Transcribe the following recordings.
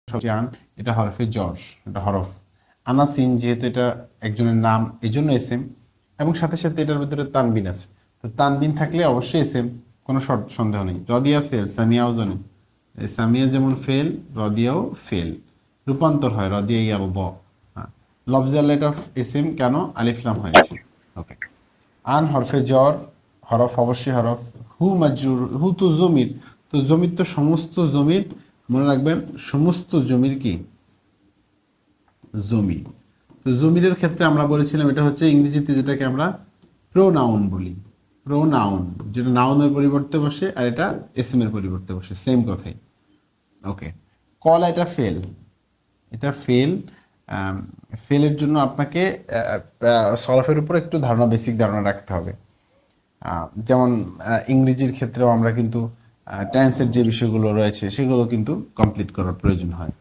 জান এটা হরফে জর, এটা হরফ। আনাসিন যেহেতু এটা একজনের নাম এই জন্য এসএম, এবং সাথে সাথে এটার ভিতরে তানবিন আছে, তো তানবিন থাকলে অবশ্যই এসএম, কোনো সন্দেহ নেই। রদিয়া ফেল, সামিয়াও জানে, সামিয়া যেমন ফেল, রদিয়াও ফেল, রূপান্তর হয় রদিয়া ইয়াল দ। হ্যাঁ, লফজাল এটা এসএম কেন, আলিফলাম হয়েছে। ওকে। আন হরফে জর, হরফ অবশ্যই হরফ। হু মাজরুর, হু তো জমির, তো জমির তো সমস্ত জমির, মনে রাখবেন সমস্ত জমির কি জমি। তো জমিরের ক্ষেত্রে আমরা বলেছিলাম এটা হচ্ছে ইংরেজিতে যেটাকে আমরা প্রোনাউন বলি, প্রোনাউন, যেটা নাউনের পরিবর্তে বসে আর এটা এসএম এর পরিবর্তে বসে, সেম কথাই। ওকে। কলা এটা ফেল, এটা ফেল। ফেলের জন্য আপনাকে সরফের উপর একটু ধারণা, বেসিক ধারণা রাখতে হবে। যেমন ইংরেজির ক্ষেত্রেও আমরা কিন্তু টেন্সের যে বিষয়গুলো রয়েছে সেগুলো কিন্তু কমপ্লিট করার প্রয়োজন হয়।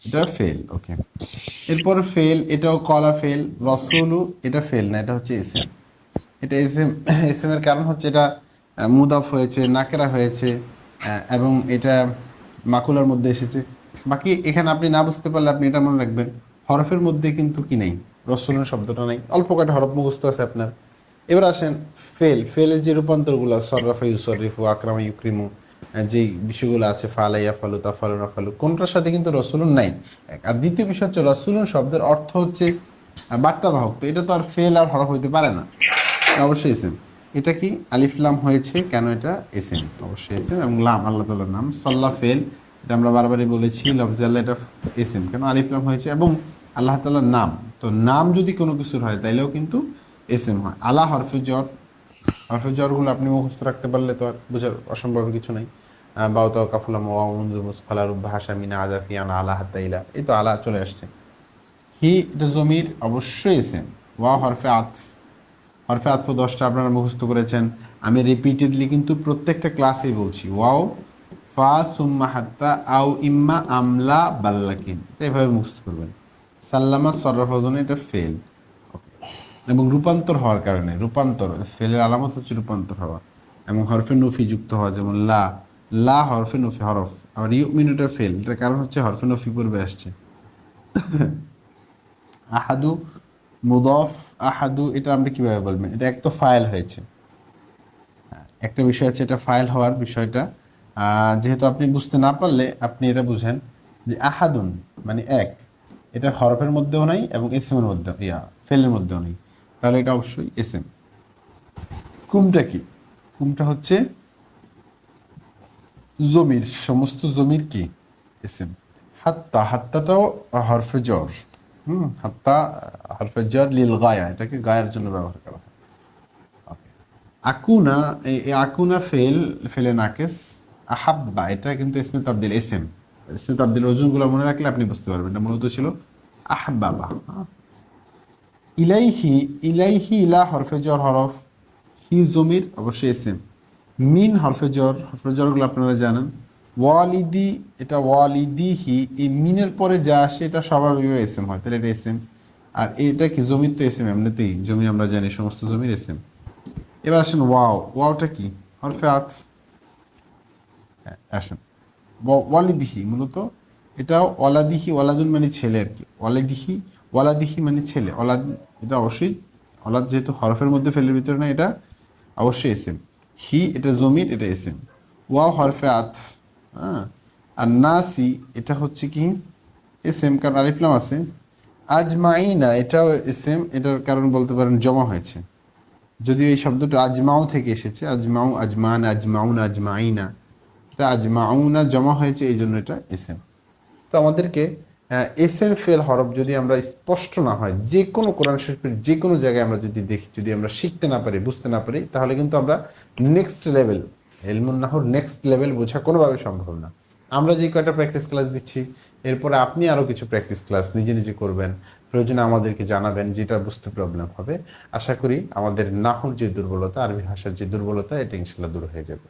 এটা ফেল। ওকে। এরপর ফেল, এটাও কলা ফেল। রসুলু এটা ফেল না, এটা হচ্ছে এসএম। এটা এসএম, এসএম এর কারণ হচ্ছে এটা মুদাফ হয়েছে, নাকেরা হয়েছে, এবং এটা মাকুলার মধ্যে এসেছে। বাকি এখানে আপনি না বুঝতে পারলে আপনি এটা মনে রাখবেন, হরফের মধ্যে কিন্তু কি নেই, রসুলের শব্দটা নেই। অল্প কয়েকটা হরফ মুখস্থ আছে আপনার। এবার আসেন ফেল, ফেলের যে রূপান্তরগুলো, সররাফা ইউসরিফু, আকরামা ইউক্রিমু, যে বিষয়গুলো আছে, ফালাইয়া ফালু, তাফালু না ফালু, কোনটার সাথে কিন্তু রসুলুন নাই। আর দ্বিতীয় বিষয় হচ্ছে রসুলুন শব্দের অর্থ হচ্ছে বার্তাবাহক, তো এটা তো আর ফেল আর হরফ হইতে পারে না, অবশ্যই এসএম। এটা কি আলিফলাম হয়েছে কেন, এটা এসএম, অবশ্যই এসএম। এবং লাম আল্লাহ তাআলার নাম। সল্লা ফেল, এটা আমরা বারবারই বলেছি, লফজাল্লাহ এটা এসএম কেন, আলিফলাম হয়েছে এবং আল্লাহ তাআলার নাম, তো নাম যদি কোনো কিছুর হয় তাইলেও কিন্তু এসএম হয়। আলা হরফে জর, হরফে জরগুলো আপনি মুখস্থ রাখতে পারলে তো আর বোঝার অসম্ভব কিছু নাই। বাউতা কাফুলাম ওয়া মুনজু মুসফালা রুব্বা হাসামিনা আজাফিয়ান আলা হাত্তাইলা, এই তো আলা চলে আসছে। হি এটা জমির, অবশ্যই এসএম। ওয়া হরফে আতফ, হরফে আতফ 10টা আপনারা মুখস্থ করেছেন। আমি রিপিটেডলি কিন্তু প্রত্যেকটা ক্লাসেই বলছি, ওয়াও ফা সুম্মা হাত্তা আও ইম্মা আমলা বাল্লাকিন, এটা এভাবে মুখস্থ করবেন। সাল্লামা সরফ ওজনে এটা ফেল। এবং রূপান্তর হওয়ার কারণে, রূপান্তর ফেলের আলামত হচ্ছে রূপান্তর হওয়া এবং হরফে নফি যুক্ত হওয়া, যেমন লা, লা হরফে নফি হরফ। আবার ইউমিনুটা ফেল, এটার কারণ হচ্ছে হরফে নফি পূর্বে আসছে। আহাদু মুদফ, আহাদু এটা আমরা কিভাবে বলবেন, এটা এক তো ফাইল হয়েছে, একটা বিষয় আছে এটা ফাইল হওয়ার বিষয়টা। যেহেতু আপনি বুঝতে না পারলে আপনি এটা বুঝেন যে আহাদুন মানে এক, এটা হরফের মধ্যেও নাই এবং এসএম এর মধ্যে, ফেলের মধ্যেও নেই, তাহলে এটা অবশ্যই এসএম। কুমটা কি, কুমটা হচ্ছে জমির, সমস্ত জমির কি এসএম। হাত্তা, হাত্তাটাও হরফে জর। হাত্তা হরফে জর লিল গায়া, এটাকে গায়ার জন্য ব্যবহার করা হয়। আকুনা, এই আকুনা ফেল, ফেলে নাকেস। আহাব্বা এটা কিন্তু ইসমে তাবদিল এসএম, ইসমে তাবদিল ওজনগুলো মনে রাখলে আপনি বুঝতে পারবেন, এটা মূলত ছিল আহাব্বাবা। ইলাইহি, ইলাইহি ইলা হরফে জর হরফ, হি জমির, অবশ্যই এসএম। মিন হরফে জর, হরফে জরগুলো আপনারা জানেন। ওয়ালিদি এটা ওয়ালিদিহি, এই মিনের পরে যা আসে এটা স্বাভাবিকভাবে এসএম হয়, তাহলে এটা এসএম। আর এটা কি জমির, তো এসএম এমনিতেই, জমি আমরা জানি সমস্ত জমির এসএম। এবার আসেন ওয়াও, ওয়াওটা কি হরফে আতফ। আসেন ওয়ালিদিহি, মূলত এটা ওয়ালাদিহি, ওয়ালাদুন মানে ছেলে আর কি, ওয়ালাদিহি, ওয়ালাদিহি মানে ছেলে, ওলাদ, এটা অবশ্যই ওলাদ, যেহেতু হরফের মধ্যে ফেলের ভিতরে না, এটা অবশ্যই এসএম। হি এটা জমির, এটা এসএম। ওয়াও হরফে আতফ। হ্যাঁ। আর নাসি এটা হচ্ছে কি এসএম, কারণ আলিফলাম আছে। আজমাইনা এটাও এসএম, এটার কারণ বলতে পারেন জমা হয়েছে, যদিও এই শব্দটা আজমাউ থেকে এসেছে, আজমাউ, আজমান, আজমাউন, আজমাইনা, এটা আজমাউনা জমা হয়েছে, এই জন্য এটা এসএম। তো আমাদেরকে এসএম ফেল হরফ যদি আমরা স্পষ্ট না হয়, যে কোনো কোরআন শরীফের যে কোনো জায়গায় আমরা যদি দেখি, যদি আমরা শিখতে না পারি, বুঝতে না পারি, তাহলে কিন্তু আমরা নেক্সট লেভেল, ইলমুন নাহর নেক্সট লেভেল বোঝা কোনোভাবে সম্ভব না। আমরা যে কয়টা প্র্যাকটিস ক্লাস দিচ্ছি, এরপরে আপনি আরও কিছু প্র্যাকটিস ক্লাস নিজে নিজে করবেন, প্রয়োজনে আমাদেরকে জানাবেন, যেটা বুঝতে প্রবলেম হবে। আশা করি আমাদের নাহর যে দুর্বলতা, আরবি ভাষার যে দুর্বলতা, এটা ইনশাল্লাহ দূর হয়ে যাবে।